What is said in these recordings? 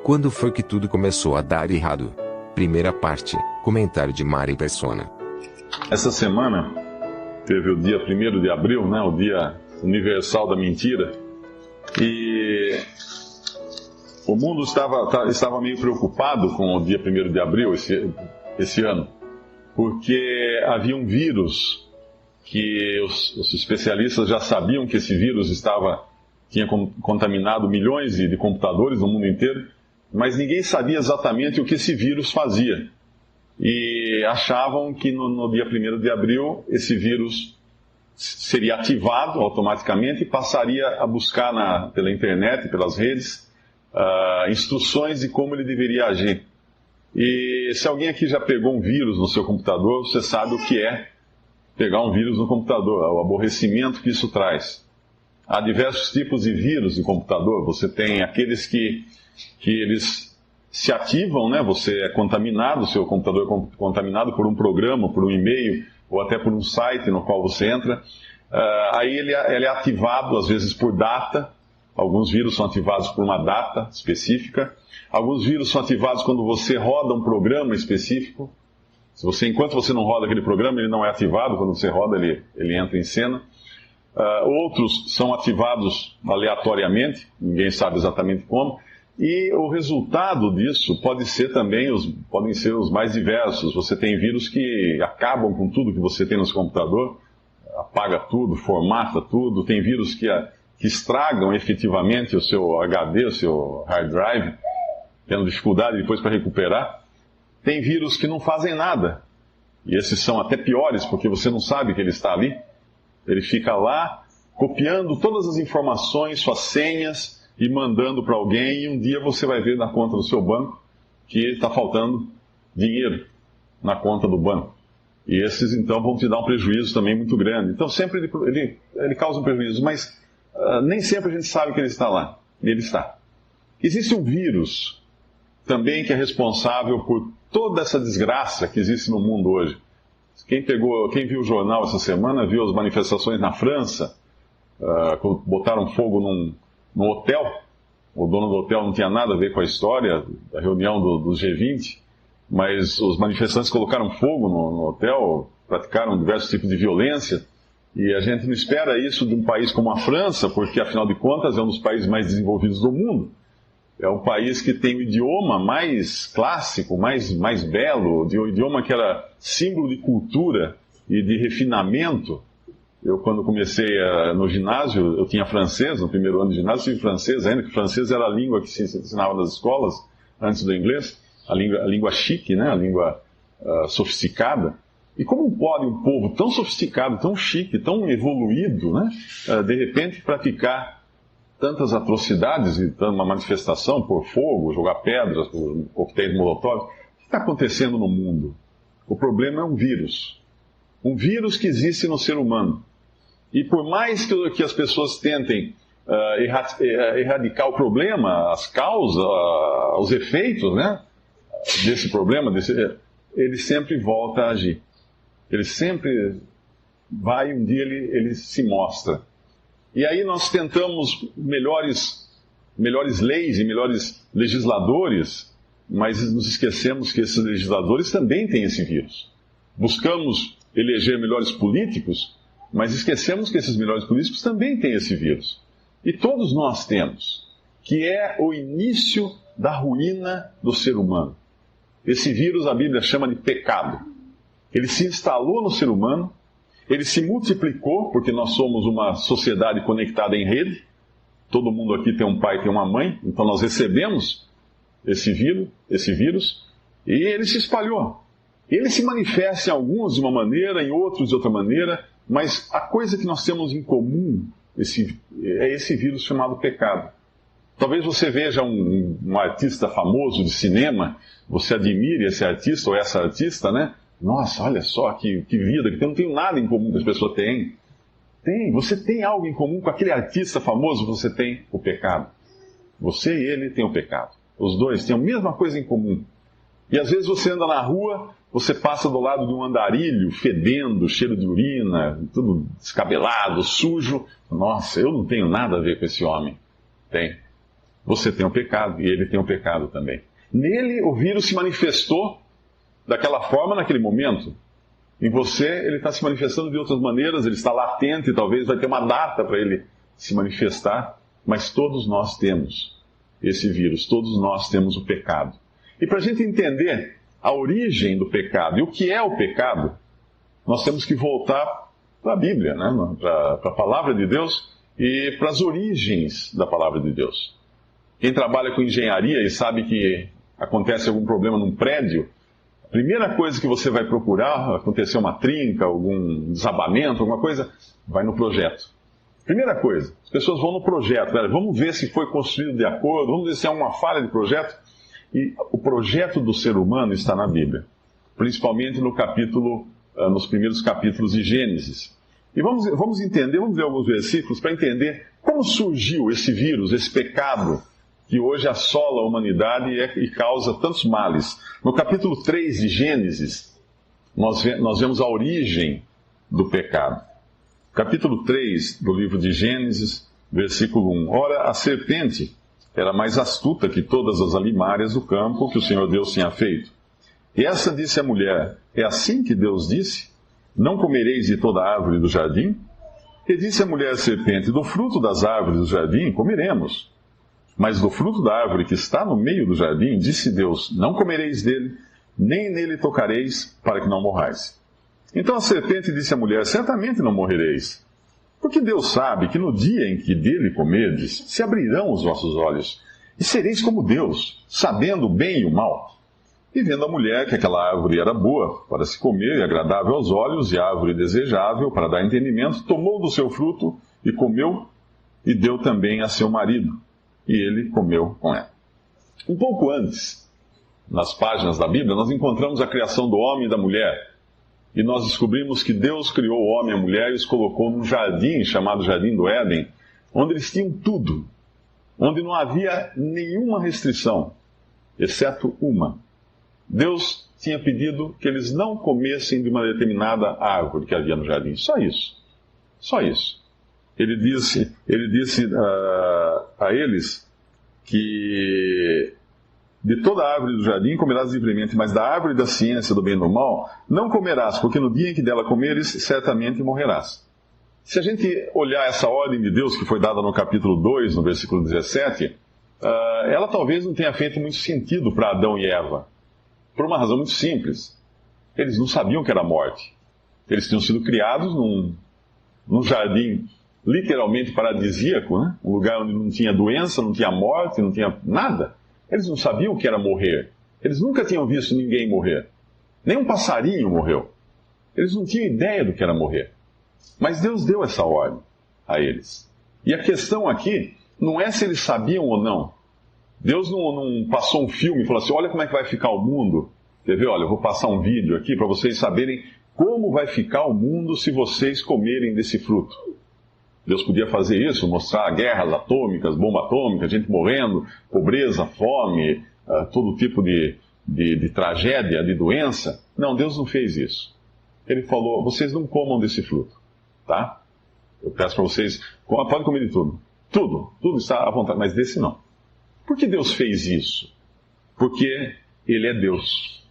Quando foi que tudo começou a dar errado? Primeira parte, comentário de Mari Persona. Essa semana teve o dia 1º de abril, né, o dia universal da mentira, e o mundo estava meio preocupado com o dia 1º de abril esse ano, porque havia um vírus que os especialistas já sabiam que esse vírus tinha contaminado milhões de computadores no mundo inteiro, mas ninguém sabia exatamente o que esse vírus fazia. E achavam que no dia 1º de abril esse vírus seria ativado automaticamente e passaria a buscar pela internet, pelas redes, instruções de como ele deveria agir. E se alguém aqui já pegou um vírus no seu computador, você sabe o que é pegar um vírus no computador, o aborrecimento que isso traz. Há diversos tipos de vírus de computador. Você tem aqueles que eles se ativam, né? Você é contaminado, o seu computador é contaminado por um programa, por um e-mail, ou até por um site no qual você entra. Aí ele é ativado, às vezes, por data. Alguns vírus são ativados por uma data específica. Alguns vírus são ativados quando você roda um programa específico. Enquanto você não roda aquele programa, ele não é ativado. Quando você roda, ele entra em cena. Outros são ativados aleatoriamente, ninguém sabe exatamente como. E o resultado disso podem ser os mais diversos. Você tem vírus que acabam com tudo que você tem no seu computador, apaga tudo, formata tudo. Tem vírus que estragam efetivamente o seu HD, o seu hard drive, tendo dificuldade depois para recuperar. Tem vírus que não fazem nada. E esses são até piores, porque você não sabe que ele está ali. Ele fica lá, copiando todas as informações, suas senhas, e mandando para alguém, e um dia você vai ver na conta do seu banco que está faltando dinheiro na conta do banco. E esses, então, vão te dar um prejuízo também muito grande. Então, sempre ele causa um prejuízo, mas nem sempre a gente sabe que ele está lá. E ele está. Existe um vírus também que é responsável por toda essa desgraça que existe no mundo hoje. Quem viu o jornal essa semana viu as manifestações na França, botaram fogo num hotel. O dono do hotel não tinha nada a ver com a história da reunião do G20, mas os manifestantes colocaram fogo no hotel, praticaram diversos tipos de violência, e a gente não espera isso de um país como a França, porque afinal de contas é um dos países mais desenvolvidos do mundo. É um país que tem o idioma mais clássico, mais belo, o idioma que era símbolo de cultura e de refinamento. Eu, quando comecei no ginásio, eu tinha francês, no primeiro ano de ginásio, eu tive francês ainda, que francês era a língua que se ensinava nas escolas, antes do inglês, a língua chique, né? A língua sofisticada. E como pode um povo tão sofisticado, tão chique, tão evoluído, né? De repente praticar tantas atrocidades e uma manifestação por fogo, jogar pedras, por coquetéis molotov? O que está acontecendo no mundo? O problema é um vírus. Um vírus que existe no ser humano. E por mais que as pessoas tentem erradicar o problema, as causas, os efeitos, né, desse problema, ele sempre volta a agir. Ele sempre vai, um dia ele se mostra. E aí nós tentamos melhores leis e melhores legisladores, mas nos esquecemos que esses legisladores também têm esse vírus. Buscamos eleger melhores políticos, mas esquecemos que esses melhores políticos também têm esse vírus. E todos nós temos, que é o início da ruína do ser humano. Esse vírus a Bíblia chama de pecado. Ele se instalou no ser humano, ele se multiplicou, porque nós somos uma sociedade conectada em rede. Todo mundo aqui tem um pai e tem uma mãe, então nós recebemos esse vírus, e ele se espalhou. Ele se manifesta em alguns de uma maneira, em outros de outra maneira, mas a coisa que nós temos em comum é esse vírus chamado pecado. Talvez você veja um artista famoso de cinema, você admire esse artista ou essa artista, né? Nossa, olha só que vida, que eu não tenho nada em comum que as pessoas têm. Você tem algo em comum com aquele artista famoso, você tem o pecado. Você e ele têm o pecado. Os dois têm a mesma coisa em comum. E às vezes você anda na rua, você passa do lado de um andarilho, fedendo, cheiro de urina, tudo descabelado, sujo. Nossa, eu não tenho nada a ver com esse homem. Tem. você tem o pecado e ele tem o pecado também. Nele o vírus se manifestou daquela forma naquele momento. Em você ele está se manifestando de outras maneiras, ele está latente, talvez vai ter uma data para ele se manifestar, mas todos nós temos esse vírus, todos nós temos o pecado. E para a gente entender a origem do pecado e o que é o pecado, nós temos que voltar para a Bíblia, né? Para a palavra de Deus e para as origens da palavra de Deus. Quem trabalha com engenharia e sabe que acontece algum problema num prédio, a primeira coisa que você vai procurar, acontecer uma trinca, algum desabamento, alguma coisa, vai no projeto. Primeira coisa, as pessoas vão no projeto, né? Vamos ver se foi construído de acordo, vamos ver se há uma falha de projeto. E o projeto do ser humano está na Bíblia, principalmente nos primeiros capítulos de Gênesis. E vamos entender, vamos ver alguns versículos para entender como surgiu esse vírus, esse pecado que hoje assola a humanidade e causa tantos males. No capítulo 3 de Gênesis, nós vemos a origem do pecado. Capítulo 3 do livro de Gênesis, versículo 1. Ora, a serpente era mais astuta que todas as alimárias do campo que o Senhor Deus tinha feito. E essa disse à mulher: é assim que Deus disse? Não comereis de toda árvore do jardim? E disse a mulher à serpente: do fruto das árvores do jardim comeremos. Mas do fruto da árvore que está no meio do jardim, disse Deus: não comereis dele, nem nele tocareis, para que não morrais. Então a serpente disse à mulher: certamente não morrereis. Porque Deus sabe que no dia em que dele comerdes, se abrirão os vossos olhos, e sereis como Deus, sabendo o bem e o mal. E vendo a mulher que aquela árvore era boa para se comer e agradável aos olhos, e árvore desejável para dar entendimento, tomou do seu fruto e comeu, e deu também a seu marido, e ele comeu com ela. Um pouco antes, nas páginas da Bíblia, nós encontramos a criação do homem e da mulher. E nós descobrimos que Deus criou o homem e a mulher e os colocou num jardim chamado Jardim do Éden, onde eles tinham tudo, onde não havia nenhuma restrição, exceto uma. Deus tinha pedido que eles não comessem de uma determinada árvore que havia no jardim. Só isso. Só isso. Ele disse a eles que de toda a árvore do jardim comerás livremente, mas da árvore da ciência do bem e do mal não comerás, porque no dia em que dela comeres, certamente morrerás. Se a gente olhar essa ordem de Deus que foi dada no capítulo 2, no versículo 17, ela talvez não tenha feito muito sentido para Adão e Eva. Por uma razão muito simples. Eles não sabiam que era morte. Eles tinham sido criados num jardim literalmente paradisíaco, né? Um lugar onde não tinha doença, não tinha morte, não tinha nada. Eles não sabiam o que era morrer. Eles nunca tinham visto ninguém morrer. Nem um passarinho morreu. Eles não tinham ideia do que era morrer. Mas Deus deu essa ordem a eles. E a questão aqui não é se eles sabiam ou não. Deus não passou um filme e falou assim: olha como é que vai ficar o mundo. Quer ver? Olha, eu vou passar um vídeo aqui para vocês saberem como vai ficar o mundo se vocês comerem desse fruto. Deus podia fazer isso, mostrar guerras atômicas, bomba atômica, gente morrendo, pobreza, fome, todo tipo de tragédia, de doença. Não, Deus não fez isso. Ele falou: vocês não comam desse fruto, tá? Eu peço para vocês, podem comer de tudo. Tudo está à vontade, mas desse não. Por que Deus fez isso? Porque Ele é Deus.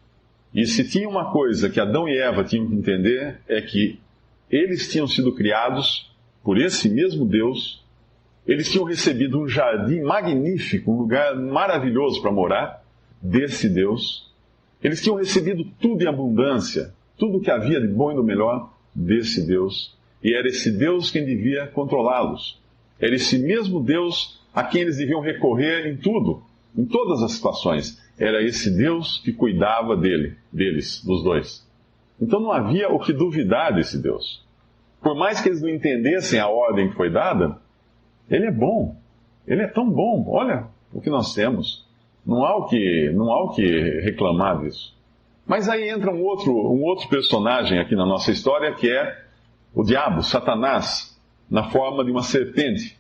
E se tinha uma coisa que Adão e Eva tinham que entender, é que eles tinham sido criados por esse mesmo Deus, eles tinham recebido um jardim magnífico, um lugar maravilhoso para morar, desse Deus. Eles tinham recebido tudo em abundância, tudo que havia de bom e do melhor desse Deus. E era esse Deus quem devia controlá-los. Era esse mesmo Deus a quem eles deviam recorrer em tudo, em todas as situações. Era esse Deus que cuidava deles, dos dois. Então não havia o que duvidar desse Deus. Por mais que eles não entendessem a ordem que foi dada, Ele é bom. Ele é tão bom. Olha o que nós temos. Não há o que reclamar disso. Mas aí entra um outro personagem aqui na nossa história, que é o diabo, Satanás, na forma de uma serpente.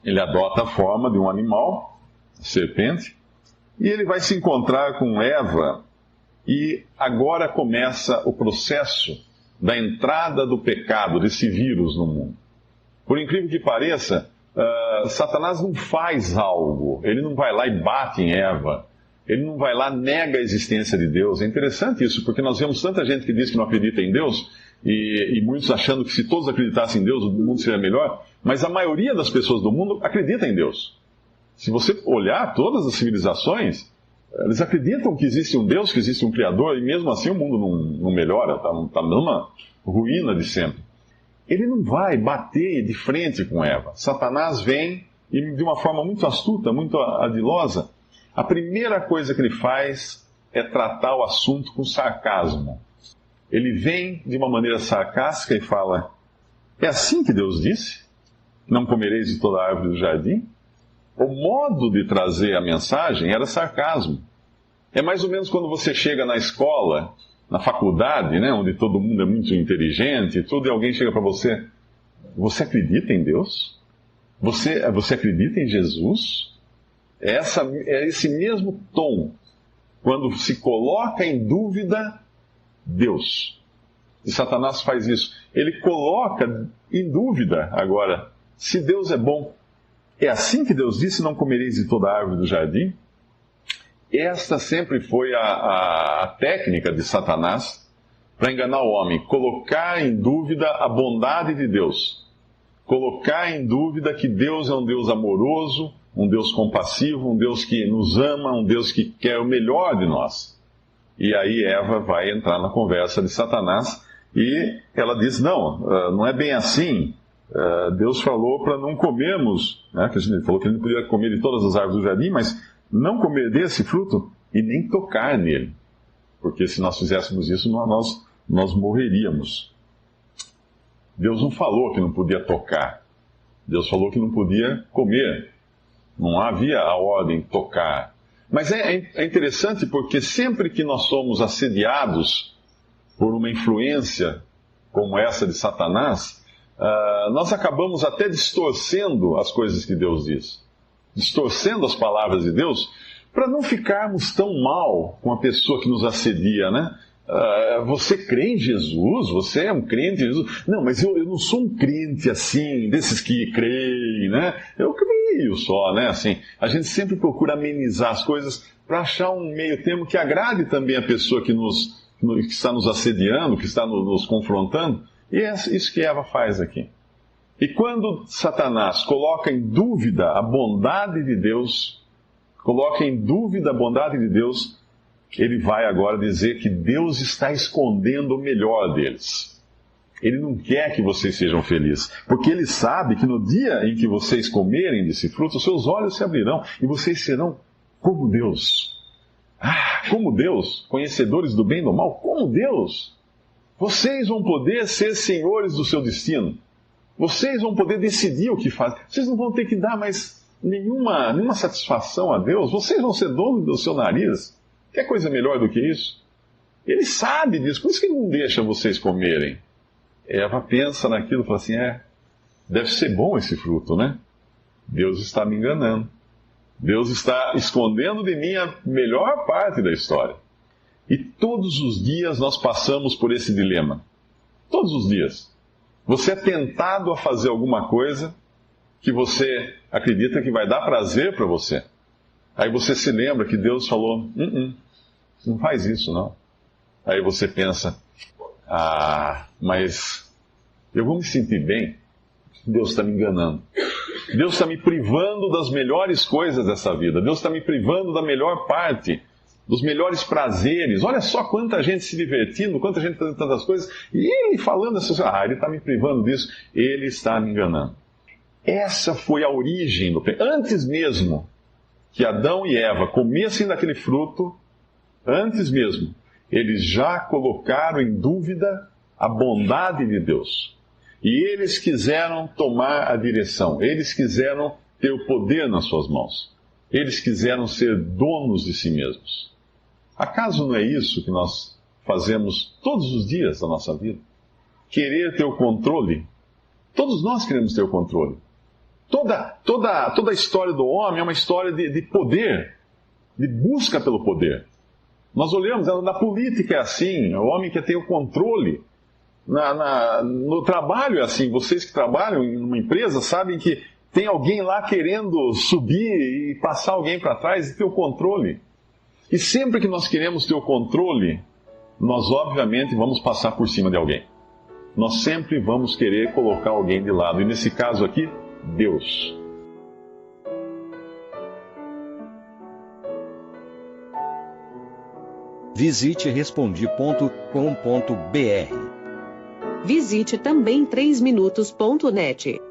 Ele adota a forma de um animal, serpente, e ele vai se encontrar com Eva, e agora começa o processo da entrada do pecado, desse vírus no mundo. Por incrível que pareça, Satanás não faz algo, ele não vai lá e bate em Eva, ele não vai lá e nega a existência de Deus. É interessante isso, porque nós vemos tanta gente que diz que não acredita em Deus, e muitos achando que se todos acreditassem em Deus, o mundo seria melhor, mas a maioria das pessoas do mundo acredita em Deus. Se você olhar todas as civilizações, eles acreditam que existe um Deus, que existe um Criador, e mesmo assim o mundo não melhora, está numa ruína de sempre. Ele não vai bater de frente com Eva. Satanás vem, e de uma forma muito astuta, muito ardilosa, a primeira coisa que ele faz é tratar o assunto com sarcasmo. Ele vem de uma maneira sarcástica e fala: é assim que Deus disse? Não comereis de toda a árvore do jardim? O modo de trazer a mensagem era sarcasmo. É mais ou menos quando você chega na escola, na faculdade, né, onde todo mundo é muito inteligente e tudo, e alguém chega para você: você acredita em Deus? Você acredita em Jesus? É esse mesmo tom, quando se coloca em dúvida Deus. E Satanás faz isso. Ele coloca em dúvida agora se Deus é bom. É assim que Deus disse: não comereis de toda a árvore do jardim? Esta sempre foi a técnica de Satanás para enganar o homem, colocar em dúvida a bondade de Deus, colocar em dúvida que Deus é um Deus amoroso, um Deus compassivo, um Deus que nos ama, um Deus que quer o melhor de nós. E aí Eva vai entrar na conversa de Satanás e ela diz: não é bem assim. Deus falou para não comermos, né, que a gente falou que ele não podia comer de todas as árvores do jardim, mas não comer desse fruto e nem tocar nele, porque se nós fizéssemos isso, nós morreríamos. Deus não falou que não podia tocar, Deus falou que não podia comer, não havia a ordem tocar. Mas é interessante porque sempre que nós somos assediados por uma influência como essa de Satanás, nós acabamos até distorcendo as coisas que Deus diz, distorcendo as palavras de Deus, para não ficarmos tão mal com a pessoa que nos assedia, né? Você crê em Jesus? Você é um crente em Jesus? Não, mas eu não sou um crente assim, desses que creem, né? Eu creio só, né? Assim, a gente sempre procura amenizar as coisas para achar um meio termo que agrade também a pessoa que está nos assediando, que está nos confrontando. E é isso que Eva faz aqui. E quando Satanás coloca em dúvida a bondade de Deus, ele vai agora dizer que Deus está escondendo o melhor deles. Ele não quer que vocês sejam felizes, porque ele sabe que no dia em que vocês comerem desse fruto, os seus olhos se abrirão e vocês serão como Deus. Como Deus, conhecedores do bem e do mal, como Deus. Vocês vão poder ser senhores do seu destino. Vocês vão poder decidir o que fazem. Vocês não vão ter que dar mais nenhuma satisfação a Deus. Vocês vão ser donos do seu nariz. Quer coisa melhor do que isso? Ele sabe disso, por isso que ele não deixa vocês comerem. Eva pensa naquilo e fala assim: deve ser bom esse fruto, né? Deus está me enganando. Deus está escondendo de mim a melhor parte da história. E todos os dias nós passamos por esse dilema. Todos os dias. Você é tentado a fazer alguma coisa que você acredita que vai dar prazer para você. Aí você se lembra que Deus falou: não faz isso não. Aí você pensa: mas eu vou me sentir bem. Deus está me enganando. Deus está me privando das melhores coisas dessa vida. Deus está me privando da melhor parte, dos melhores prazeres. Olha só quanta gente se divertindo, quanta gente fazendo tantas coisas. E ele falando essas coisas: ele está me privando disso. Ele está me enganando. Essa foi a origem do pecado. Antes mesmo que Adão e Eva comessem daquele fruto, antes mesmo, eles já colocaram em dúvida a bondade de Deus. E eles quiseram tomar a direção. Eles quiseram ter o poder nas suas mãos. Eles quiseram ser donos de si mesmos. Acaso não é isso que nós fazemos todos os dias da nossa vida? Querer ter o controle? Todos nós queremos ter o controle. Toda a história do homem é uma história de poder, de busca pelo poder. Nós olhamos, na política é assim, o homem quer ter o controle. No trabalho é assim, vocês que trabalham em uma empresa sabem que Tem alguém lá querendo subir e passar alguém para trás e ter o controle. E sempre que nós queremos ter o controle, nós obviamente vamos passar por cima de alguém. Nós sempre vamos querer colocar alguém de lado. E nesse caso aqui, Deus. Visite Respondi.com.br. Visite também 3minutos.net.